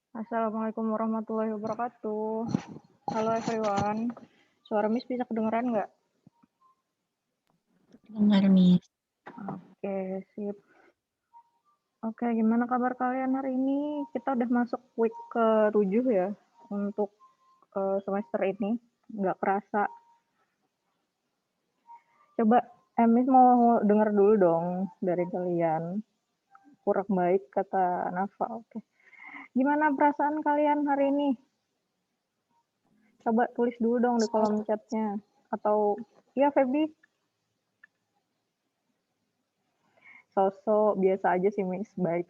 Assalamualaikum warahmatullahi wabarakatuh. Halo everyone. Suara Miss bisa kedengeran nggak? Dengar, Miss. Oke, sip. Oke, gimana kabar kalian hari ini? Kita udah masuk week ke-7 ya untuk semester ini. Nggak kerasa. Coba, Miss mau denger dulu dong dari kalian. Kurang baik kata Nafa. Oke. Gimana perasaan kalian hari ini? Coba tulis dulu dong di kolom chatnya. Atau, ya Feby, sosok biasa aja sih Miss, baik.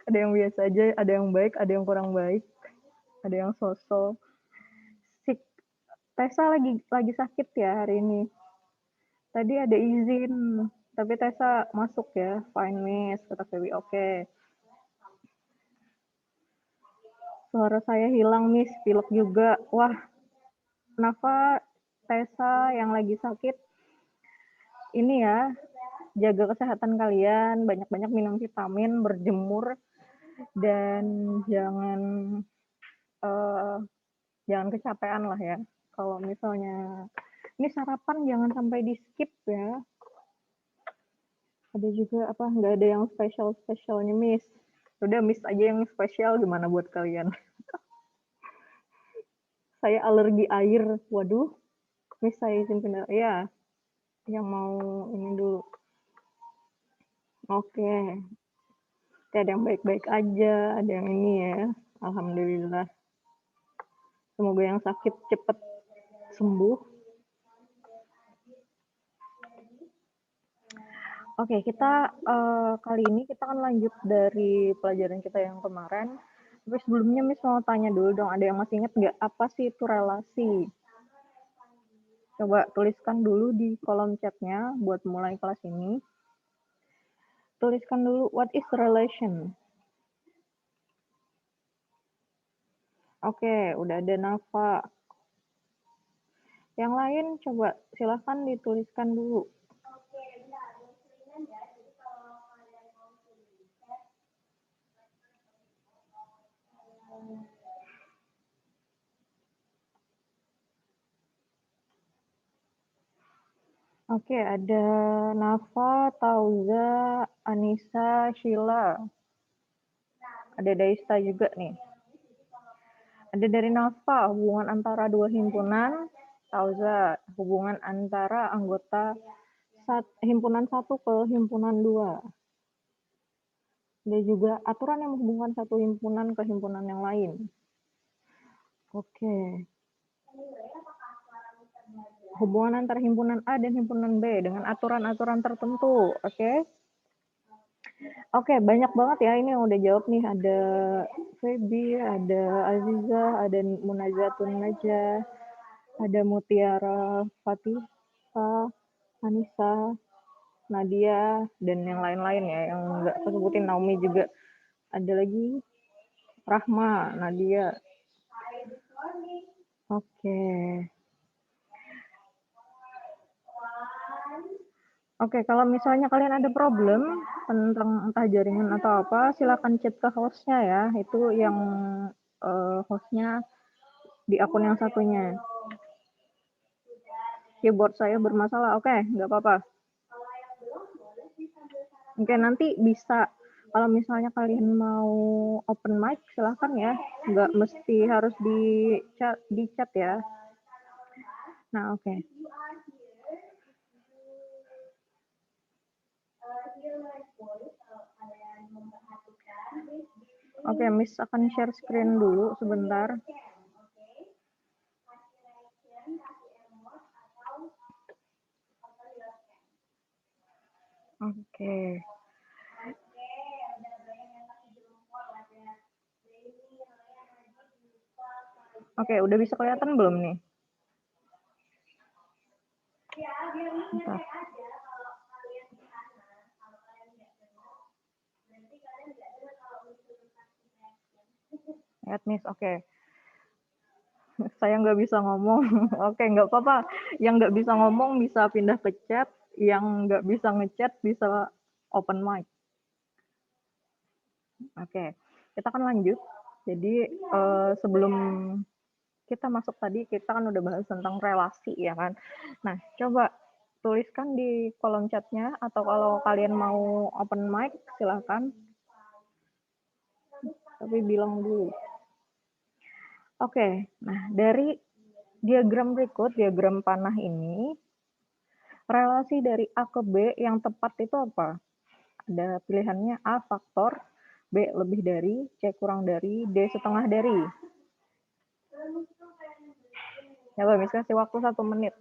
Ada yang biasa aja, ada yang baik, ada yang kurang baik, ada yang sosok. Si Tessa lagi sakit ya hari ini. Tadi ada izin, tapi Tessa masuk ya. Fine Miss, kata Feby. Oke. Suara saya hilang Miss, pilek juga. Wah, Nafa, Tessa yang lagi sakit, ini ya, jaga kesehatan kalian, banyak-banyak minum vitamin, berjemur, dan jangan uh, jangan kecapean lah ya. Kalau misalnya ini sarapan jangan sampai di skip ya. Ada juga apa nggak ada yang spesialnya Miss. Udah Miss aja yang spesial gimana buat kalian? Saya alergi air. Waduh. Miss saya izin pindah. Ya, yang mau ini dulu. Oke. Ada yang baik-baik aja, ada yang ini ya. Alhamdulillah. Semoga yang sakit cepet sembuh. Oke, kita kali ini kita akan lanjut dari pelajaran kita yang kemarin. Tapi sebelumnya Miss mau tanya dulu dong, ada yang masih ingat nggak apa sih itu relasi? Coba tuliskan dulu di kolom chatnya buat mulai kelas ini. Tuliskan dulu what is relation. Oke, udah ada Nafa. Yang lain coba silahkan dituliskan dulu. Oke, ada Nafa, Tauza, Anissa, Sheila. Ada Daista juga nih. Ada dari Nafa, hubungan antara dua himpunan. Tauza, hubungan antara anggota himpunan satu ke himpunan dua. Ada juga aturan yang menghubungkan satu himpunan ke himpunan yang lain. Oke. Hubungan antara himpunan A dan himpunan B dengan aturan-aturan tertentu. Oke. Oke, banyak banget ya ini yang udah jawab nih. Ada Feby, ada Aziza, ada Munazatun Najah, ada Mutiara Fatihah, Anissa, Nadia, dan yang lain-lain ya. Yang nggak kesebutin Naomi juga. Ada lagi Rahma, Nadia. Oke. Oke, kalau misalnya kalian ada problem tentang entah jaringan atau apa, silakan chat ke hostnya ya. Itu yang hostnya di akun yang satunya. Keyboard saya bermasalah, oke, nggak apa-apa. Oke, nanti bisa kalau misalnya kalian mau open mic, silahkan ya. Nggak mesti harus di chat ya. Nah, oke. Oke, Miss akan share screen dulu sebentar. Oke. Oke, udah bisa kelihatan belum nih? Bentar. Lihat, Miss, oke. Saya nggak bisa ngomong. Oke, nggak apa-apa. Yang nggak bisa ngomong bisa pindah ke chat. Yang nggak bisa ngechat bisa open mic. Oke. kita akan lanjut. Jadi sebelum kita masuk tadi, kita kan udah bahas tentang relasi ya kan. Nah, coba tuliskan di kolom chatnya, atau kalau kalian mau open mic, silahkan. Tapi bilang dulu. Oke, nah dari diagram berikut, diagram panah ini, relasi dari A ke B yang tepat itu apa? Ada pilihannya A faktor, B lebih dari, C kurang dari, D setengah dari. Ya, Miss kasih waktu 1 menit.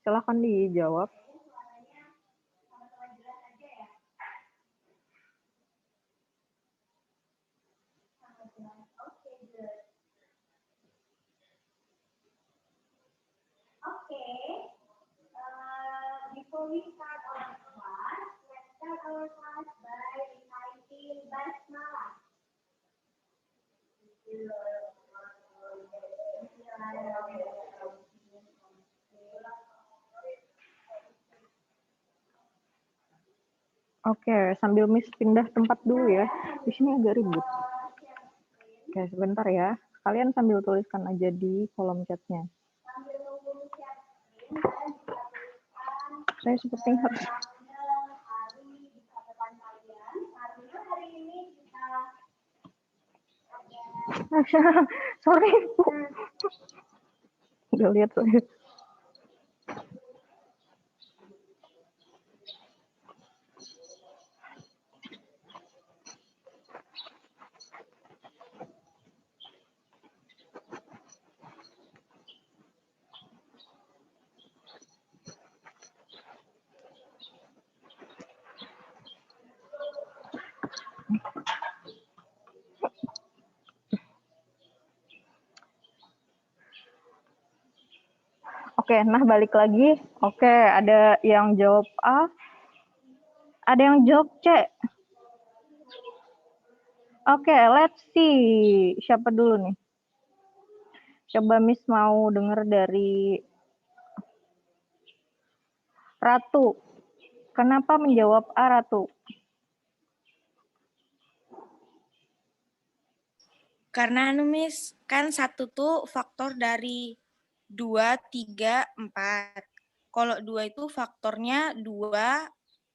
Silahkan dijawab. Before we start our class, let's start our class by reciting Basmalah. Oke, sambil Miss pindah tempat dulu ya. Di sini agak ribut. Oke, sebentar ya. Kalian sambil tuliskan aja di kolom chatnya. Saya seperti harus. Sorry, Bu. Udah lihat saya. Oke, nah balik lagi. Oke, ada yang jawab A, ada yang jawab C. Oke, let's see. Siapa dulu nih? Coba Miss mau dengar dari Ratu. Kenapa menjawab A, Ratu? Karena Miss, kan 1 tuh faktor dari 2, 3, 4. Kalau 2 itu faktornya 2,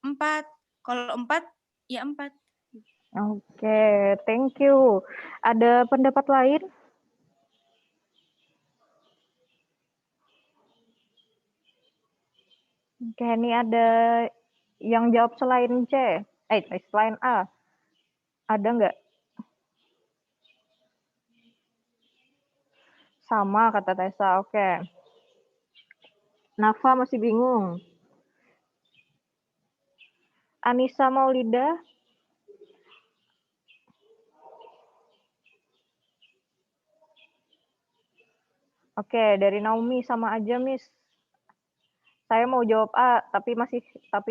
4. Kalau 4, ya 4. Oke, thank you. Ada pendapat lain? Oke, ini ada yang jawab selain C. Selain A. Ada nggak? Sama, kata Tessa. Oke. Nafa masih bingung. Anissa Maulida? Oke, dari Naomi sama aja, Miss. Saya mau jawab A, tapi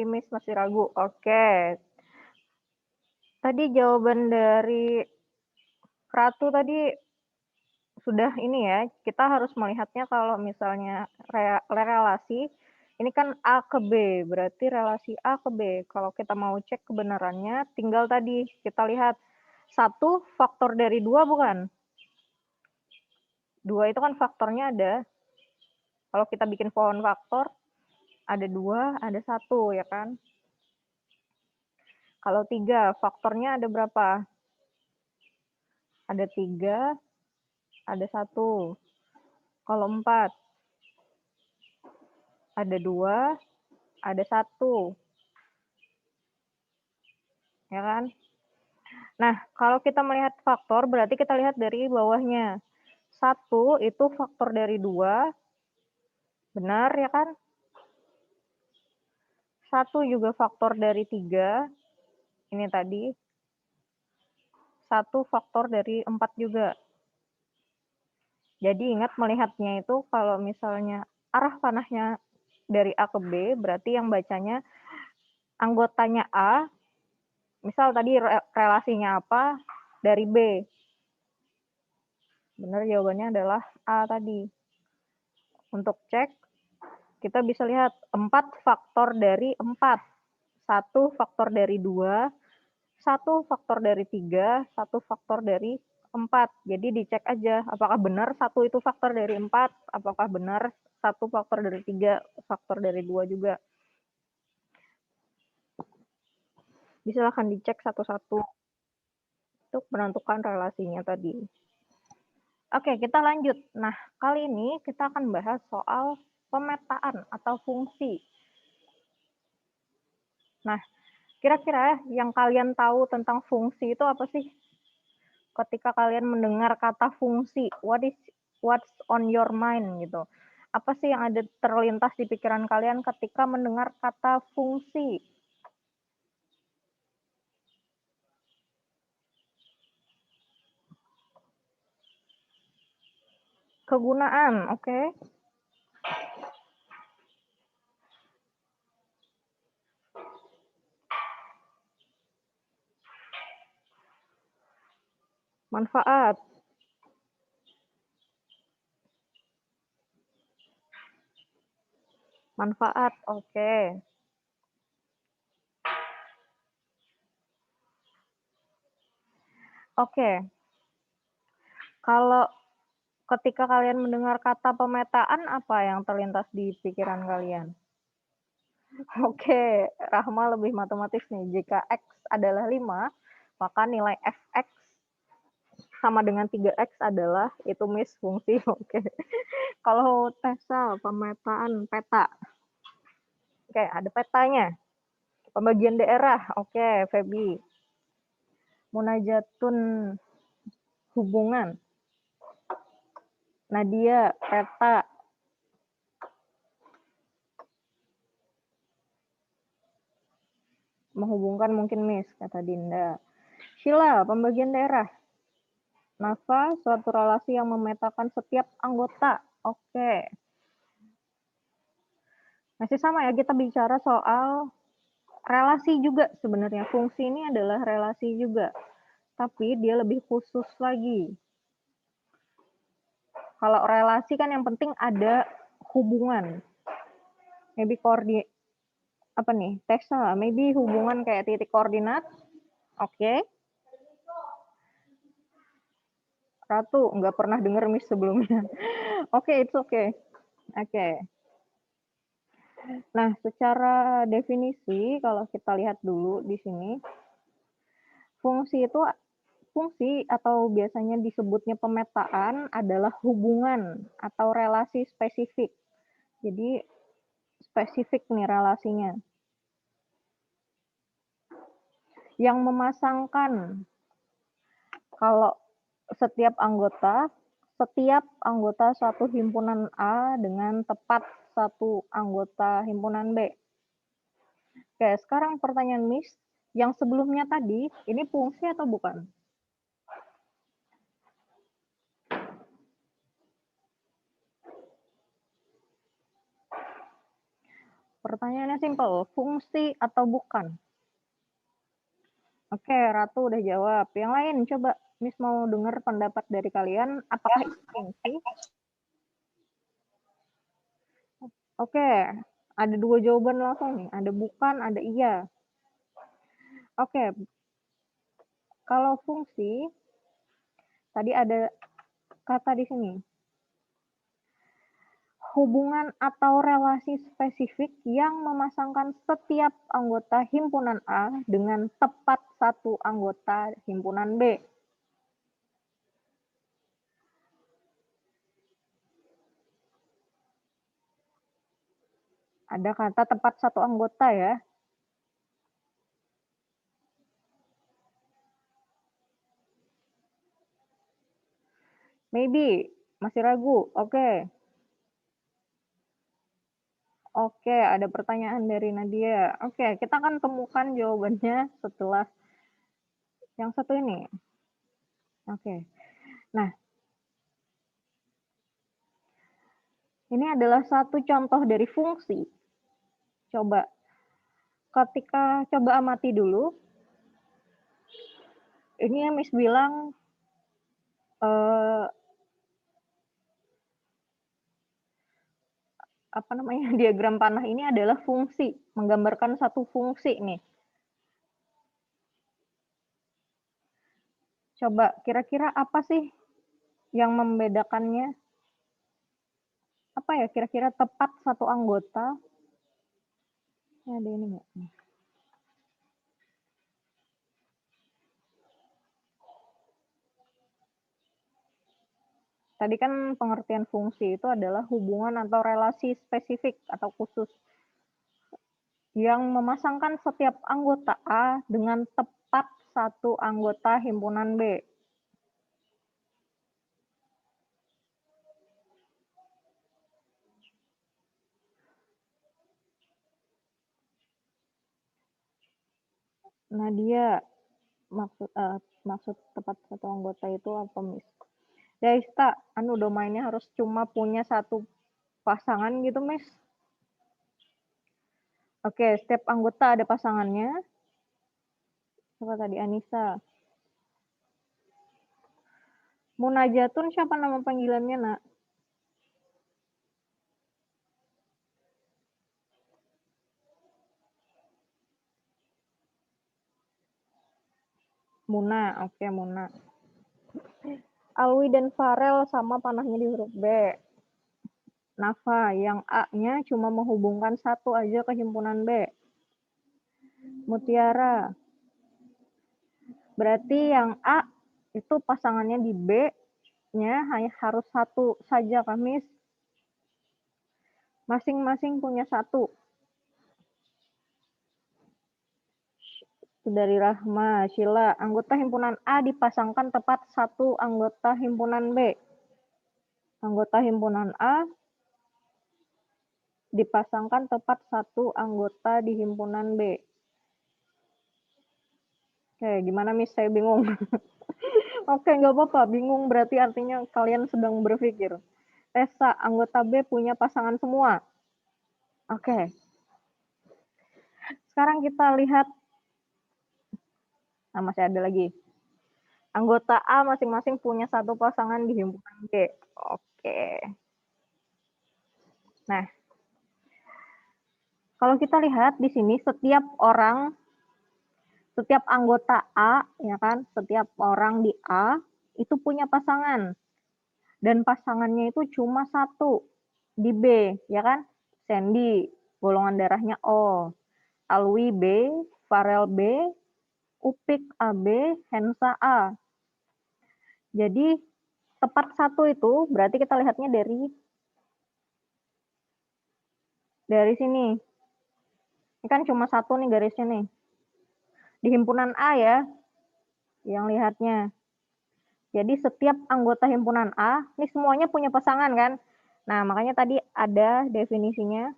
Miss masih ragu. Oke. Tadi jawaban dari Ratu tadi sudah ini ya, kita harus melihatnya kalau misalnya relasi, ini kan A ke B, berarti relasi A ke B. Kalau kita mau cek kebenarannya, tinggal tadi kita lihat 1 faktor dari 2 bukan? 2 itu kan faktornya ada. Kalau kita bikin pohon faktor, ada 2, ada 1 ya kan? Kalau 3, faktornya ada berapa? Ada 3, ada 1. Kalau 4, ada 2, ada 1. Ya kan? Nah, kalau kita melihat faktor, berarti kita lihat dari bawahnya. 1 itu faktor dari 2, benar ya kan? 1 juga faktor dari 3, ini tadi. 1 faktor dari 4 juga. Jadi ingat melihatnya itu kalau misalnya arah panahnya dari A ke B, berarti yang bacanya anggotanya A, misal tadi relasinya apa, dari B. Benar jawabannya adalah A tadi. Untuk cek, kita bisa lihat 4 faktor dari 4. 1 faktor dari 2, 1 faktor dari 3, 1 faktor dari 4. Jadi dicek aja apakah benar 1 itu faktor dari 4, apakah benar 1 faktor dari 3, faktor dari 2 juga. Silakan dicek satu-satu untuk menentukan relasinya tadi. Oke, kita lanjut. Nah, kali ini kita akan bahas soal pemetaan atau fungsi. Nah, kira-kira yang kalian tahu tentang fungsi itu apa sih? Ketika kalian mendengar kata fungsi, what's on your mind gitu. Apa sih yang ada terlintas di pikiran kalian ketika mendengar kata fungsi? Kegunaan, oke. Manfaat. Manfaat, oke. Oke. Kalau ketika kalian mendengar kata pemetaan, apa yang terlintas di pikiran kalian? Oke, Rahma lebih matematis nih. Jika X adalah 5, maka nilai Fx sama dengan 3X adalah, itu Miss fungsi, oke. Kalau Tessa, pemetaan peta. Oke, ada petanya. Pembagian daerah, oke, Feby. Munajatun hubungan. Nadia, peta. Menghubungkan mungkin Miss, kata Dinda. Sheila, pembagian daerah. Nafa, suatu relasi yang memetakan setiap anggota. Oke. Masih sama ya, kita bicara soal relasi juga sebenarnya. Fungsi ini adalah relasi juga. Tapi dia lebih khusus lagi. Kalau relasi kan yang penting ada hubungan. Maybe apa nih? Tessa, maybe hubungan kayak titik koordinat. Oke. Ratu, nggak pernah denger Miss sebelumnya. Oke, it's okay. Oke. Nah, secara definisi, kalau kita lihat dulu di sini, fungsi atau biasanya disebutnya pemetaan adalah hubungan atau relasi spesifik. Jadi, spesifik nih relasinya. Yang memasangkan kalau setiap anggota satu himpunan A dengan tepat satu anggota himpunan B. Oke, sekarang pertanyaan Miss, yang sebelumnya tadi, ini fungsi atau bukan? Pertanyaannya simpel, fungsi atau bukan? Oke, Ratu udah jawab. Yang lain, coba Miss mau dengar pendapat dari kalian, apakah itu fungsi? Oke, ada 2 jawaban langsung nih, ada bukan, ada iya. Oke, kalau fungsi, tadi ada kata di sini, hubungan atau relasi spesifik yang memasangkan setiap anggota himpunan A dengan tepat satu anggota himpunan B. Ada kata tepat satu anggota ya. Maybe, masih ragu. Oke. Oke, ada pertanyaan dari Nadia. Oke, kita akan temukan jawabannya setelah yang satu ini. Oke. Nah, ini adalah satu contoh dari fungsi. Coba amati dulu. Ini Miss bilang diagram panah ini adalah fungsi, menggambarkan satu fungsi nih. Coba kira-kira apa sih yang membedakannya? Apa ya kira-kira tepat satu anggota? Ada ini nggak? Tadi kan pengertian fungsi itu adalah hubungan atau relasi spesifik atau khusus yang memasangkan setiap anggota A dengan tepat satu anggota himpunan B. Nadia, maksud tepat satu anggota itu apa, Miss? Daista, domainnya harus cuma punya satu pasangan gitu, Miss? Oke, setiap anggota ada pasangannya. Siapa tadi? Anissa. Munajatun siapa nama panggilannya, Nak? Muna, oke Muna. Alwi dan Farel sama panahnya di huruf B. Nafa, yang A-nya cuma menghubungkan satu aja ke himpunan B. Mutiara, berarti yang A itu pasangannya di B-nya hanya harus satu saja, Kamis. Masing-masing punya satu. Dari Rahma, Sheila, anggota himpunan A dipasangkan tepat satu anggota himpunan B. Anggota himpunan A dipasangkan tepat satu anggota di himpunan B. Oke, gimana Miss? Saya bingung. Oke, nggak apa-apa. Bingung berarti artinya kalian sedang berpikir. Tessa, anggota B punya pasangan semua. Oke. Sekarang kita lihat. Nah, masih ada lagi. Anggota A masing-masing punya satu pasangan di himpunan B. Oke. Nah, kalau kita lihat di sini setiap anggota A, ya kan, setiap orang di A itu punya pasangan. Dan pasangannya itu cuma satu di B, ya kan? Sandy, golongan darahnya O. Alwi B, Farel B, Upik AB, Hensa A. Jadi tepat satu itu berarti kita lihatnya dari sini. Ini kan cuma satu nih garisnya nih. Di himpunan A ya, yang lihatnya. Jadi setiap anggota himpunan A, ini semuanya punya pasangan kan? Nah, makanya tadi ada definisinya.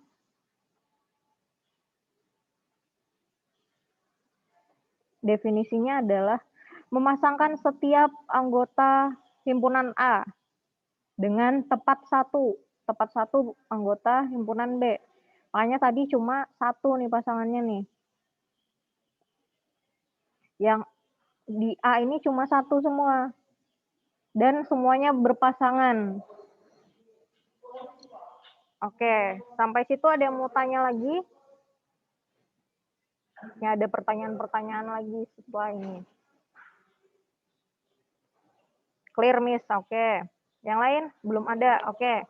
Definisinya adalah memasangkan setiap anggota himpunan A dengan tepat satu anggota himpunan B. Makanya tadi cuma satu nih pasangannya nih. Yang di A ini cuma satu semua. Dan semuanya berpasangan. Oke, sampai situ ada yang mau tanya lagi? Ya, ada pertanyaan-pertanyaan lagi setelah ini. Clear, Miss. Oke. Yang lain? Belum ada. Oke.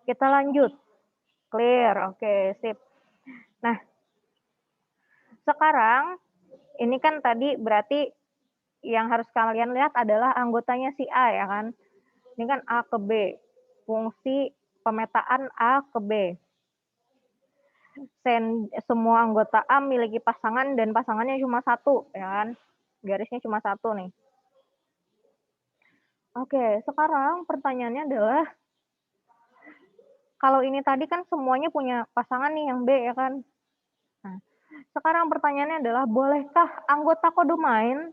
Kita lanjut. Clear. Oke, sip. Nah, sekarang ini kan tadi berarti yang harus kalian lihat adalah anggotanya si A ya kan. Ini kan A ke B. Fungsi pemetaan A ke B. Semua anggota A memiliki pasangan dan pasangannya cuma satu ya kan. Garisnya cuma satu nih. Oke, sekarang pertanyaannya adalah kalau ini tadi kan semuanya punya pasangan nih yang B ya kan. Nah, sekarang pertanyaannya adalah bolehkah anggota kodomain,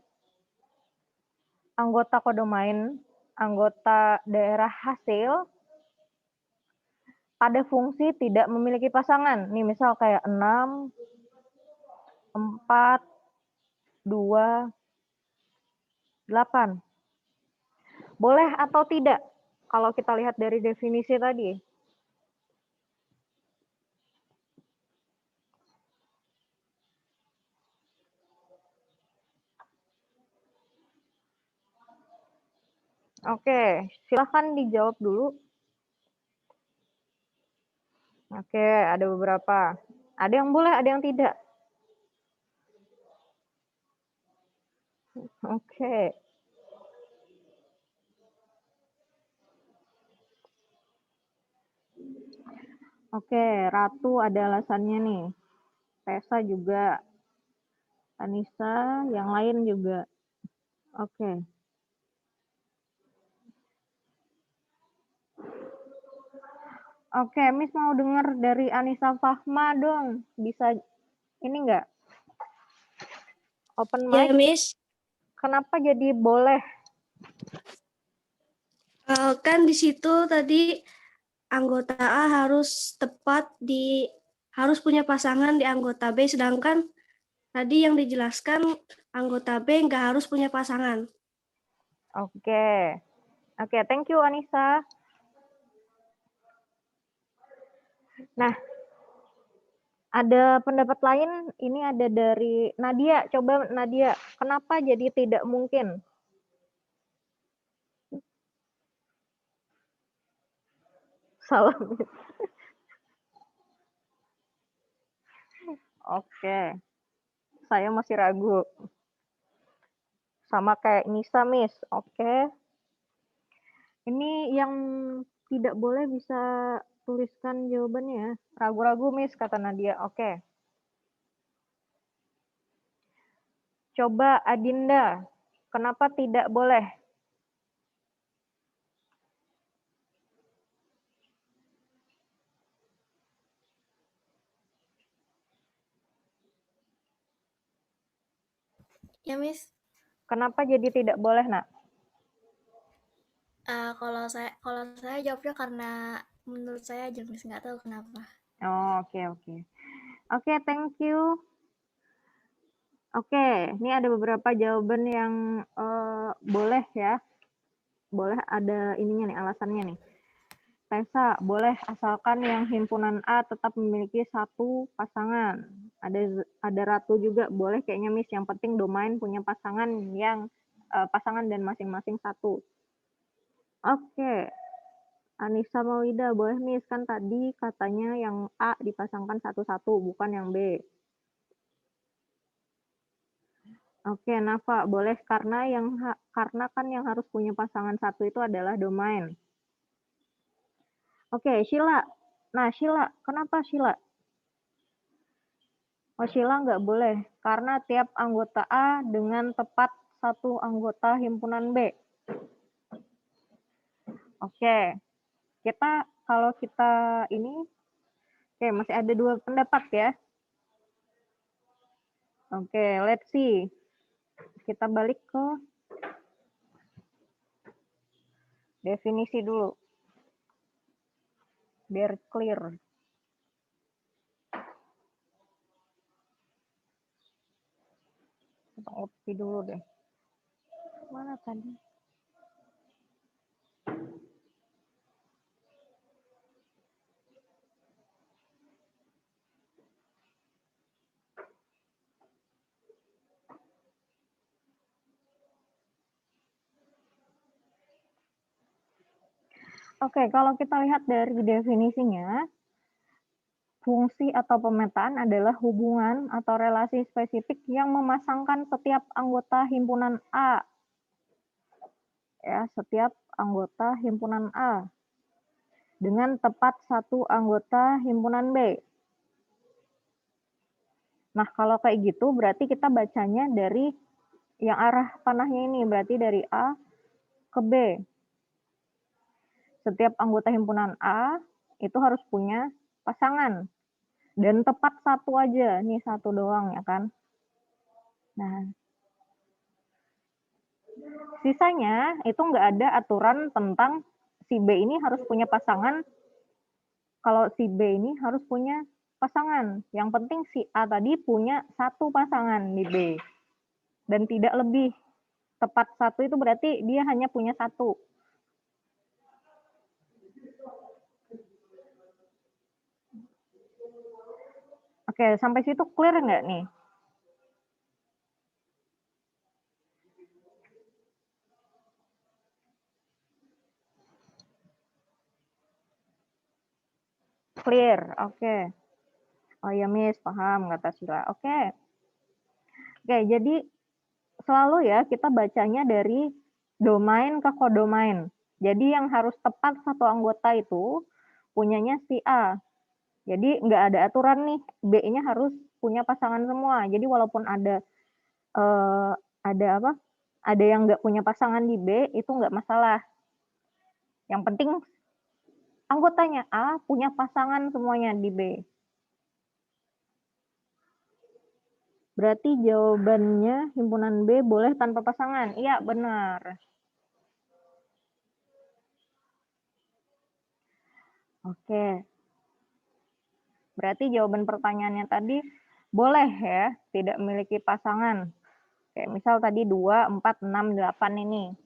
anggota daerah hasil pada fungsi tidak memiliki pasangan. Nih misal kayak 6, 4, 2, 8. Boleh atau tidak? Kalau kita lihat dari definisi tadi. Oke, silahkan dijawab dulu. Oke, ada beberapa. Ada yang boleh, ada yang tidak. Oke. Oke, Ratu ada alasannya nih. Tessa juga. Anissa, yang lain juga. Oke. Oke, Miss mau dengar dari Anissa Fahma dong. Bisa ini enggak? Open mic. Ya, Miss. Kenapa jadi boleh? Kan di situ tadi anggota A harus harus punya pasangan di anggota B, sedangkan tadi yang dijelaskan anggota B nggak harus punya pasangan. Oke. Oke, thank you Anissa. Nah, ada pendapat lain, ini ada dari Nadia. Coba Nadia, kenapa jadi tidak mungkin? Salah. Oke. Saya masih ragu. Sama kayak Nisa, Miss. Oke. Ini yang tidak boleh bisa tuliskan jawabannya. Ragu-ragu, Miss, kata Nadia. Oke. Coba Adinda, kenapa tidak boleh? Ya, Miss. Kenapa jadi tidak boleh, Nak? Kalau saya jawabnya karena menurut saya aja, Miss, nggak tahu kenapa. Oh, oke. Oke, thank you. Oke, ini ada beberapa jawaban yang boleh ya. Boleh ada ininya nih, alasannya nih. Tessa, boleh asalkan yang himpunan A tetap memiliki satu pasangan. Ada Ratu juga, boleh kayaknya Miss. Yang penting domain punya pasangan yang pasangan dan masing-masing satu. Oke. Anissa Mawida, boleh Miss. Kan tadi katanya yang A dipasangkan satu-satu, bukan yang B. Oke, Nafa, boleh karena kan yang harus punya pasangan satu itu adalah domain. Oke, Sheila. Nah, Sheila, kenapa Sheila? Oh, Sheila nggak boleh, karena tiap anggota A dengan tepat satu anggota himpunan B. Oke, kalau kita ini, oke, masih ada dua pendapat ya. Oke, let's see. Kita balik ke definisi dulu. Biar clear. Kita ngopi dulu deh. Mana tadi? Oke, kalau kita lihat dari definisinya, fungsi atau pemetaan adalah hubungan atau relasi spesifik yang memasangkan setiap anggota himpunan A. Ya, setiap anggota himpunan A dengan tepat satu anggota himpunan B. Nah, kalau kayak gitu berarti kita bacanya dari yang arah panahnya ini, berarti dari A ke B. Setiap anggota himpunan A itu harus punya pasangan. Dan tepat satu aja, nih satu doang ya kan. Nah, sisanya itu nggak ada aturan tentang si B ini harus punya pasangan. Kalau si B ini harus punya pasangan. Yang penting si A tadi punya satu pasangan di B. Dan tidak lebih. Tepat satu itu berarti dia hanya punya satu. Oke, sampai situ clear nggak nih? Clear, oke. Oh ya Miss, paham kata Sila. Oke. Oke, jadi selalu ya kita bacanya dari domain ke kodomain. Jadi yang harus tepat satu anggota itu punyanya si A. Jadi nggak ada aturan nih, B-nya harus punya pasangan semua. Jadi walaupun ada apa? Ada yang nggak punya pasangan di B, itu nggak masalah. Yang penting anggotanya A punya pasangan semuanya di B. Berarti jawabannya himpunan B boleh tanpa pasangan. Iya, benar. Oke. Berarti jawaban pertanyaannya tadi boleh ya, tidak memiliki pasangan. Kayak misal tadi 2, 4, 6, 8 ini.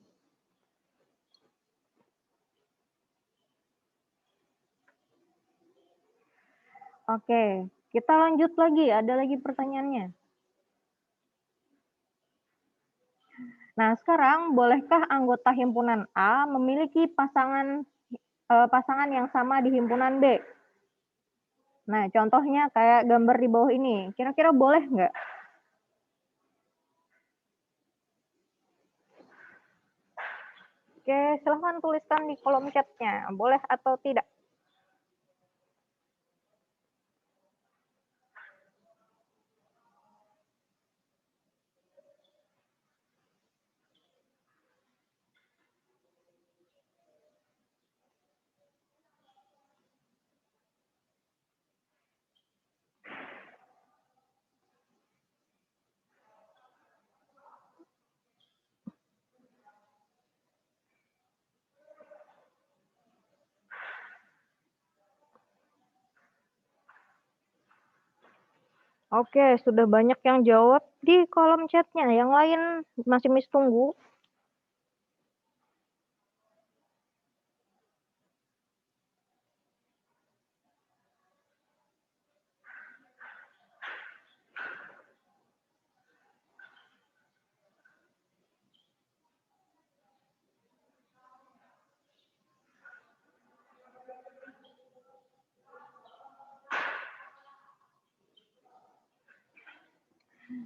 Oke, kita lanjut lagi. Ada lagi pertanyaannya. Nah, sekarang bolehkah anggota himpunan A memiliki pasangan yang sama di himpunan B? Nah, contohnya kayak gambar di bawah ini. Kira-kira boleh nggak? Oke, silahkan tuliskan di kolom chatnya. Boleh atau tidak? Oke, sudah banyak yang jawab di kolom chatnya. Yang lain masih Miss tunggu.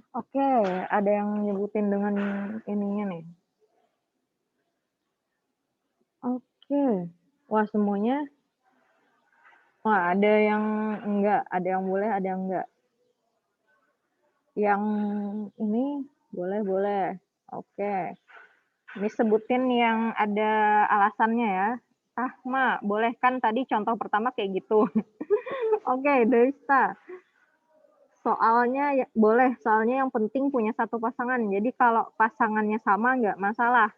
Oke, ada yang nyebutin dengan ininya nih. Oke. Wah, semuanya. Wah, ada yang enggak, ada yang boleh, ada yang enggak. Yang ini boleh. Oke. Ini sebutin yang ada alasannya ya. Ah, Ma, boleh kan tadi contoh pertama kayak gitu. Oke, Desta. Soalnya ya, boleh, soalnya yang penting punya satu pasangan. Jadi kalau pasangannya sama nggak masalah.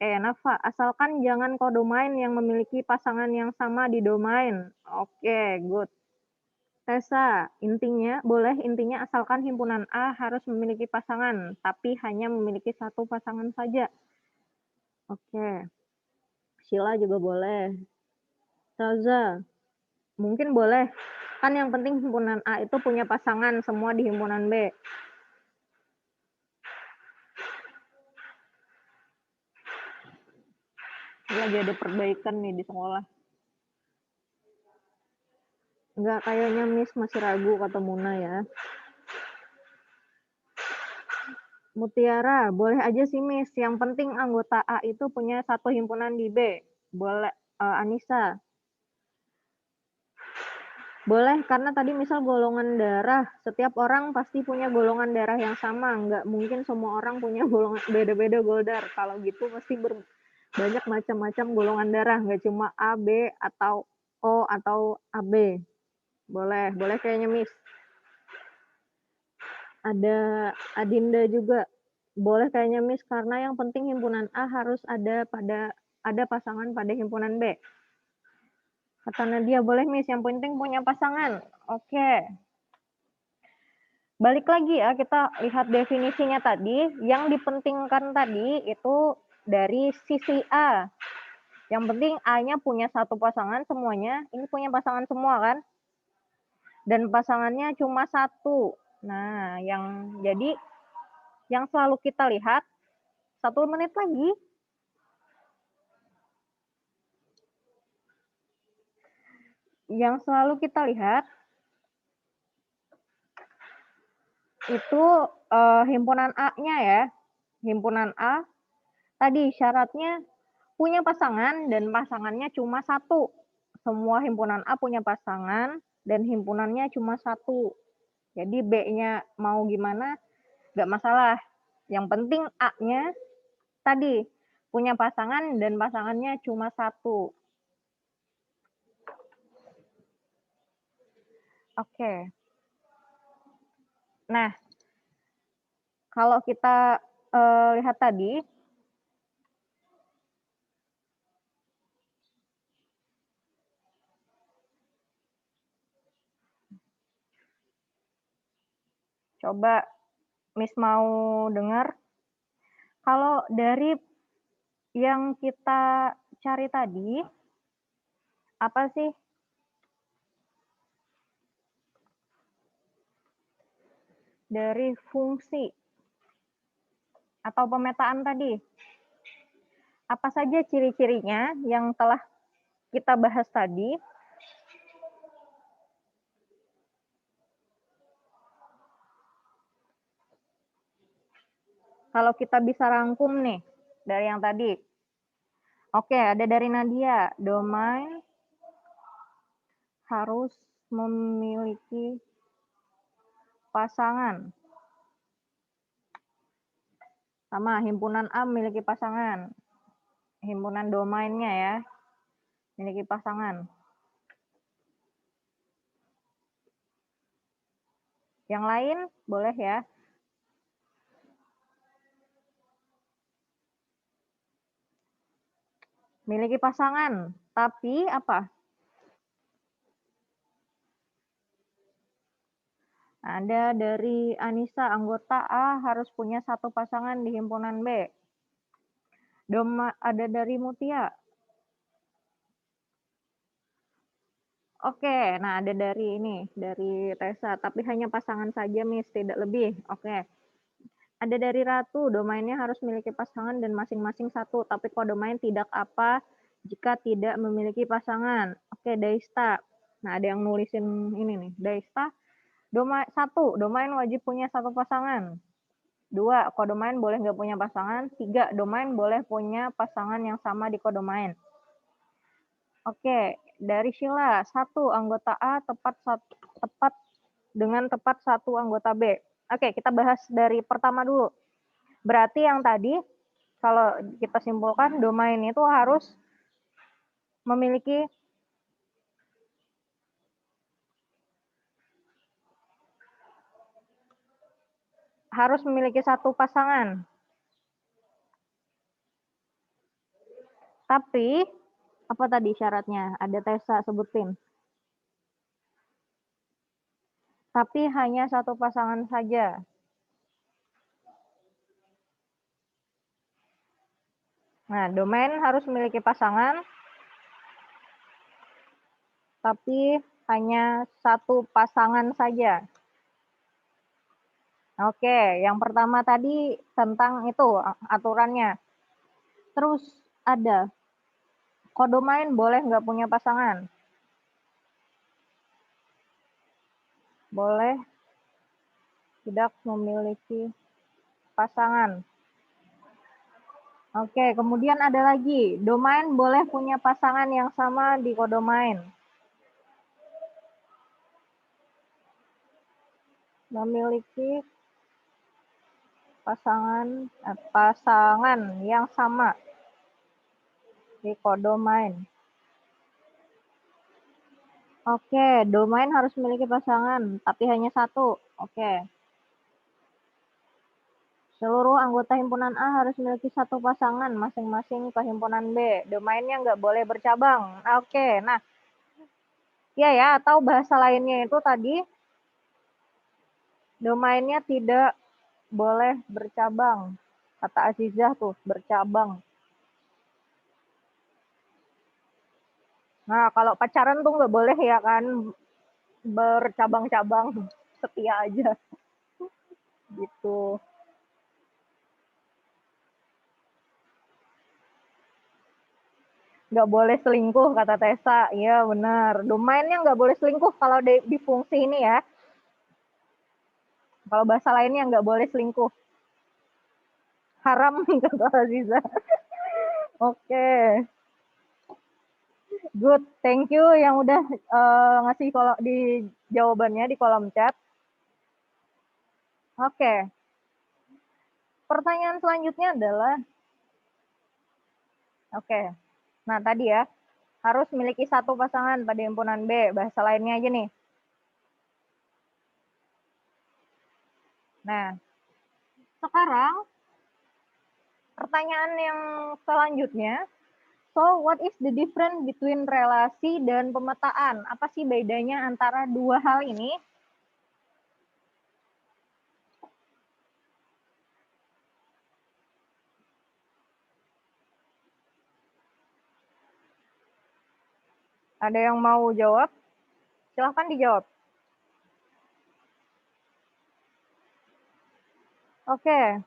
Kayak Nafa, asalkan jangan kodomain yang memiliki pasangan yang sama di domain. Oke, good. Tessa, intinya asalkan himpunan A harus memiliki pasangan, tapi hanya memiliki satu pasangan saja. Oke. Sheila juga boleh. Raza, mungkin boleh. Kan yang penting himpunan A itu punya pasangan semua di himpunan B. Lagi ada perbaikan nih di sekolah. Enggak, kayaknya Miss masih ragu kata Muna ya. Mutiara, boleh aja sih Miss. Yang penting anggota A itu punya satu himpunan di B. Boleh, Anissa. Boleh, karena tadi misal golongan darah. Setiap orang pasti punya golongan darah yang sama. Nggak mungkin semua orang punya golongan beda-beda goldar. Kalau gitu pasti banyak macam-macam golongan darah. Nggak cuma A, B, atau O, atau AB. Boleh kayaknya Miss. Ada Adinda juga. Boleh kayaknya Miss, karena yang penting himpunan A harus ada pasangan pada himpunan B. Kata Nadia, boleh Miss, yang penting punya pasangan. Oke. Balik lagi ya, kita lihat definisinya tadi. Yang dipentingkan tadi itu dari sisi A. Yang penting A-nya punya satu pasangan semuanya. Ini punya pasangan semua kan? Dan pasangannya cuma satu. Nah, jadi yang selalu kita lihat, 1 menit lagi. yang selalu kita lihat itu himpunan A-nya ya. Himpunan A tadi syaratnya punya pasangan dan pasangannya cuma satu. Semua himpunan A punya pasangan dan himpunannya cuma satu. Jadi B-nya mau gimana nggak masalah. Yang penting A-nya tadi punya pasangan dan pasangannya cuma satu. Oke. Nah, kalau kita lihat tadi, coba Miss mau dengar. Kalau dari yang kita cari tadi, apa sih? Dari fungsi atau pemetaan tadi. Apa saja ciri-cirinya yang telah kita bahas tadi? Kalau kita bisa rangkum nih, dari yang tadi. Oke, ada dari Nadia. Domain harus memiliki pasangan. Sama, himpunan A memiliki pasangan. Himpunan domainnya ya, memiliki pasangan. Yang lain boleh ya. Memiliki pasangan, tapi apa? Ada dari Anissa, anggota A harus punya satu pasangan di himpunan B. Ada dari Mutia. Oke, nah ada dari ini, dari Tessa, tapi hanya pasangan saja, Miss, tidak lebih. Oke. Ada dari Ratu, domainnya harus memiliki pasangan dan masing-masing satu, tapi kalau domain tidak apa jika tidak memiliki pasangan. Oke, Daista. Nah, ada yang nulisin ini nih. Daista, domain wajib punya satu pasangan. 2, kodomain boleh nggak punya pasangan. 3, domain boleh punya pasangan yang sama di kodomain. Oke, dari Sheila, 1, anggota A tepat dengan tepat 1 anggota B. Oke, kita bahas dari pertama dulu. Berarti yang tadi, kalau kita simpulkan, domain itu harus memiliki satu pasangan. Tapi, apa tadi syaratnya? Ada Tessa sebutin. Tapi hanya satu pasangan saja. Nah, domain harus memiliki pasangan, tapi hanya satu pasangan saja. Oke, yang pertama tadi tentang itu aturannya. Terus ada, kodomain boleh nggak punya pasangan? Boleh tidak memiliki pasangan. Oke, kemudian ada lagi, domain boleh punya pasangan yang sama di kodomain. Memiliki pasangan yang sama di kodomain. Oke, domain harus memiliki pasangan, tapi hanya satu. Oke. Seluruh anggota himpunan A harus memiliki satu pasangan masing-masing ke himpunan B. Domainnya nggak boleh bercabang. Oke, nah. Iya ya, atau bahasa lainnya itu tadi, domainnya tidak boleh bercabang. Kata Azizah tuh, bercabang. Nah, kalau pacaran tuh nggak boleh ya kan, bercabang-cabang, setia aja. Gitu. Nggak boleh selingkuh, kata Tessa. Iya, benar. Domainnya nggak boleh selingkuh kalau di fungsi ini ya. Kalau bahasa lainnya nggak boleh selingkuh. Haram, kata Aziza. Oke. Good, thank you yang udah ngasih di jawabannya di kolom chat. Oke. Pertanyaan selanjutnya adalah, oke. Nah, tadi ya, harus memiliki satu pasangan pada himpunan B. Bahasa lainnya aja nih. Nah, sekarang pertanyaan yang selanjutnya, so what is the difference between relasi dan pemetaan? Apa sih bedanya antara dua hal ini? Ada yang mau jawab? Silahkan dijawab. Oke.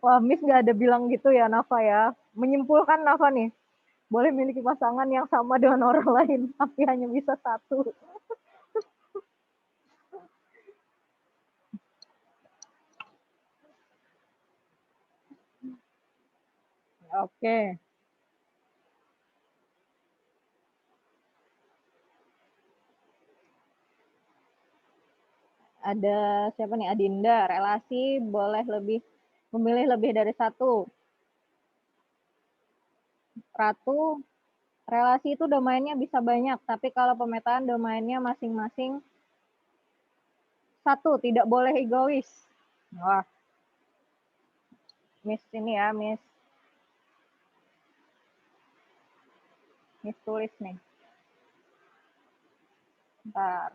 Wah, Miss nggak ada bilang gitu ya, Nafa ya. Menyimpulkan Nafa nih, boleh memiliki pasangan yang sama dengan orang lain, tapi hanya bisa satu. Oke. Ada siapa nih? Adinda, relasi boleh memilih lebih dari satu. Ratu, relasi itu domainnya bisa banyak, tapi kalau pemetaan domainnya masing-masing satu, tidak boleh egois. Wah, Miss ini ya, Miss tulis nih. Ntar,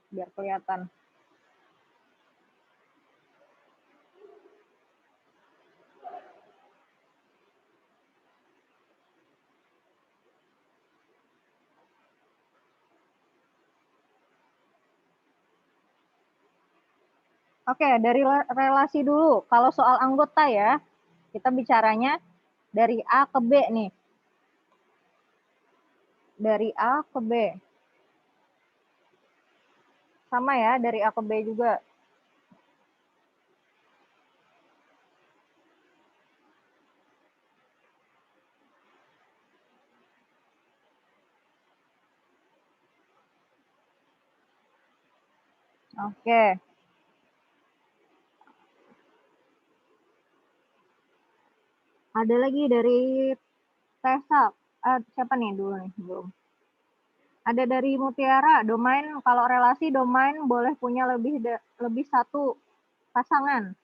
biar kelihatan. Oke, dari relasi dulu. Kalau soal anggota ya, kita bicaranya dari A ke B nih. Dari A ke B. Sama ya, dari A ke B juga. Oke. Ada lagi dari Tessa. Siapa nih dulu nih? Belum. Ada dari Mutiara, domain kalau relasi domain boleh punya lebih satu pasangan.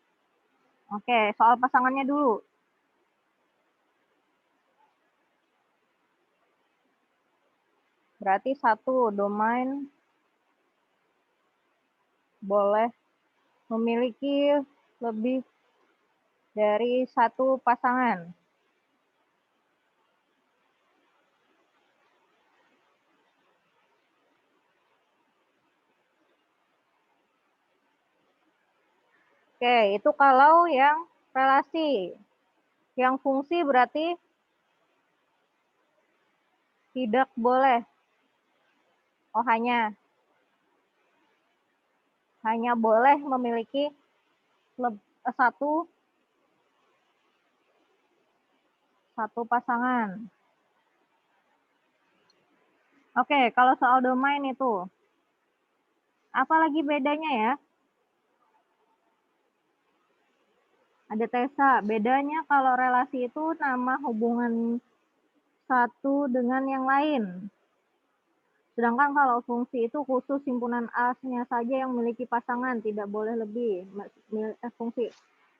Oke, soal pasangannya dulu. Berarti satu domain boleh memiliki lebih dari satu pasangan. Oke, itu kalau yang relasi. Yang fungsi berarti tidak boleh. Oh, hanya boleh memiliki satu pasangan. Oke, kalau soal domain itu, apa lagi bedanya ya? Ada Tessa, bedanya kalau relasi itu nama hubungan satu dengan yang lain. Sedangkan kalau fungsi itu khusus himpunan A-nya saja yang memiliki pasangan, tidak boleh lebih. Fungsi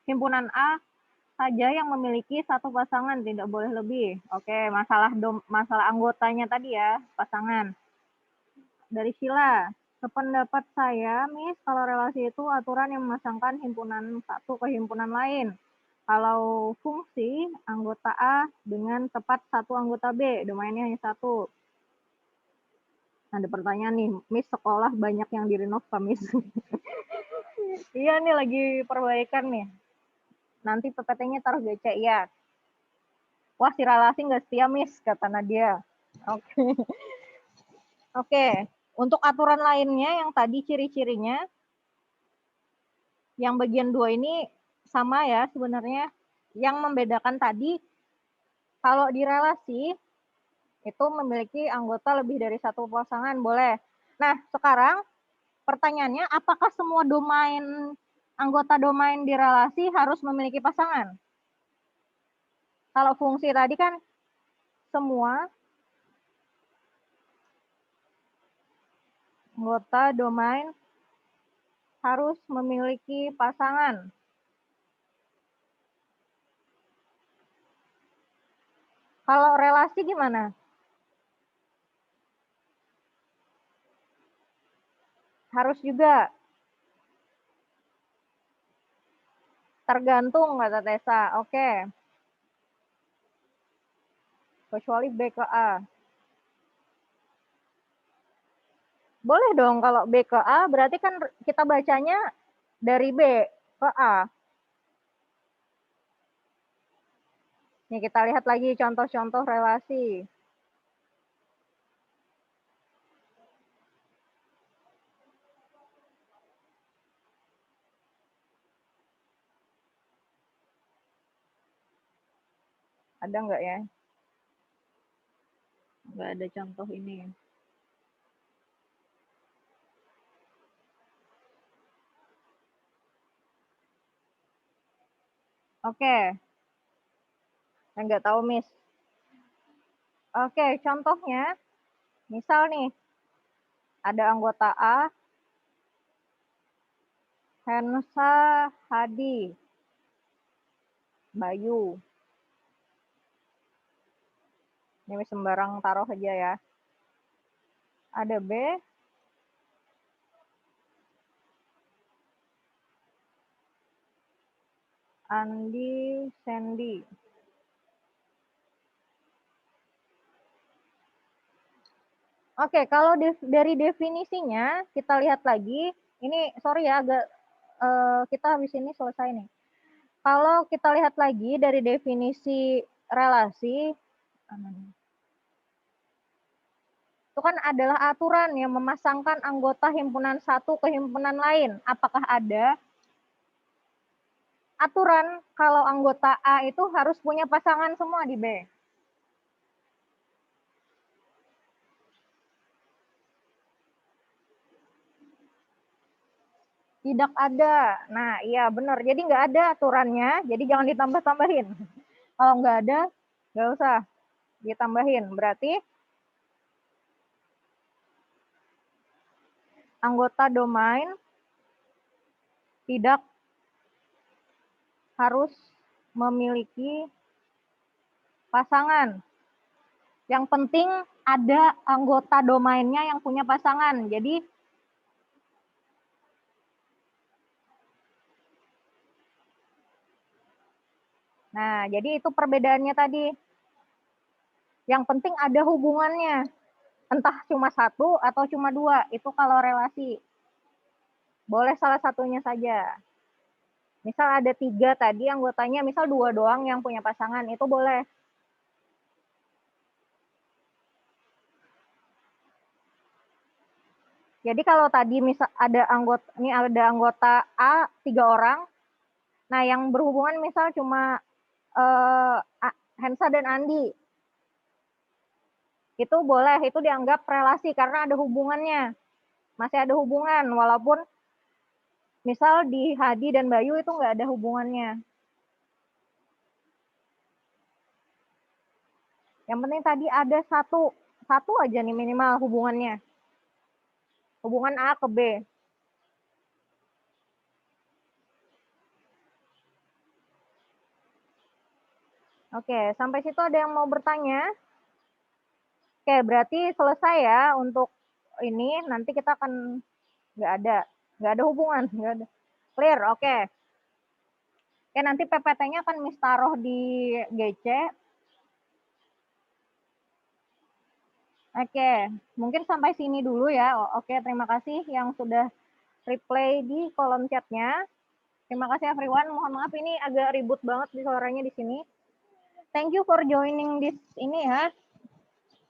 himpunan A saja yang memiliki satu pasangan, tidak boleh lebih. Oke, masalah anggotanya tadi ya, pasangan. Dari Sheila, sependapat saya, Miss, kalau relasi itu aturan yang memasangkan himpunan satu ke himpunan lain. Kalau fungsi, anggota A dengan tepat satu anggota B, domainnya hanya satu. Ada pertanyaan nih, Miss, sekolah banyak yang direnov Pak, Miss? Iya nih, lagi perbaikan nih. Nanti PPT-nya taruh GC, ya. Wah, si relasi nggak setia, Miss, kata Nadia. Oke. Oke, untuk aturan lainnya yang tadi ciri-cirinya, yang bagian 2 ini sama ya sebenarnya. Yang membedakan tadi, kalau di relasi, itu memiliki anggota lebih dari satu pasangan, boleh. Nah, sekarang pertanyaannya, apakah semua anggota domain di relasi harus memiliki pasangan? Kalau fungsi tadi kan semua anggota domain harus memiliki pasangan. Kalau relasi gimana? Harus juga. Tergantung, kata Tessa. Oke. Kecuali B ke A. Boleh dong kalau B ke A, berarti kan kita bacanya dari B ke A. Nih kita lihat lagi contoh-contoh relasi. Ada nggak ya? Nggak ada contoh ini. Oke. Saya nggak tahu, Miss. Oke, contohnya, misal nih, ada anggota A, Hensa, Hadi, Bayu. Ini sembarang taruh aja ya. Ada B, Andi, Sandy. Oke, kalau dari definisinya kita lihat lagi. Ini sorry ya, agak kita habis ini selesai nih. Kalau kita lihat lagi dari definisi relasi, itu kan adalah aturan yang memasangkan anggota himpunan satu ke himpunan lain. Apakah ada aturan kalau anggota A itu harus punya pasangan semua di B? Tidak ada. Nah, iya benar. Jadi nggak ada aturannya, jadi jangan ditambah-tambahin. Kalau nggak ada, nggak usah ditambahin. Berarti anggota domain tidak harus memiliki pasangan. Yang penting ada anggota domainnya yang punya pasangan. Jadi nah, jadi itu perbedaannya tadi. Yang penting ada hubungannya. Entah cuma satu atau cuma dua. Itu kalau relasi. Boleh salah satunya saja. Misal ada 3 tadi anggotanya, misal 2 doang yang punya pasangan. Itu boleh. Jadi kalau tadi misal ada anggota A 3 orang. Nah, yang berhubungan misal cuma Hensa dan Andi. Itu boleh, itu dianggap relasi karena ada hubungannya. Masih ada hubungan, walaupun misal di Hadi dan Bayu itu nggak ada hubungannya. Yang penting tadi ada satu aja nih minimal hubungannya. Hubungan A ke B. Oke, sampai situ ada yang mau bertanya? Oke, berarti selesai ya untuk ini. Nanti kita akan nggak ada hubungan, nggak ada. Clear, oke. Oke, nanti PPT-nya akan Miss taruh di GC. Oke, mungkin sampai sini dulu ya. Oke, terima kasih yang sudah replay di kolom chatnya. Terima kasih everyone. Mohon maaf ini agak ribut banget di suaranya di sini. Thank you for joining this ini ya.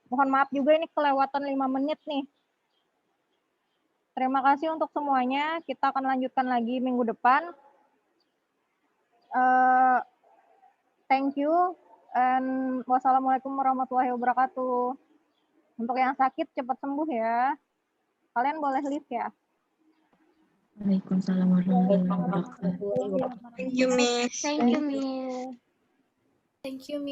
Mohon maaf juga ini kelewatan 5 menit nih. Terima kasih untuk semuanya. Kita akan lanjutkan lagi minggu depan. Thank you. And wassalamualaikum warahmatullahi wabarakatuh. Untuk yang sakit cepat sembuh ya. Kalian boleh leave ya. Waalaikumsalam warahmatullahi wabarakatuh. Thank you, Miss. Thank you, Miss. you. Thank you, Miss.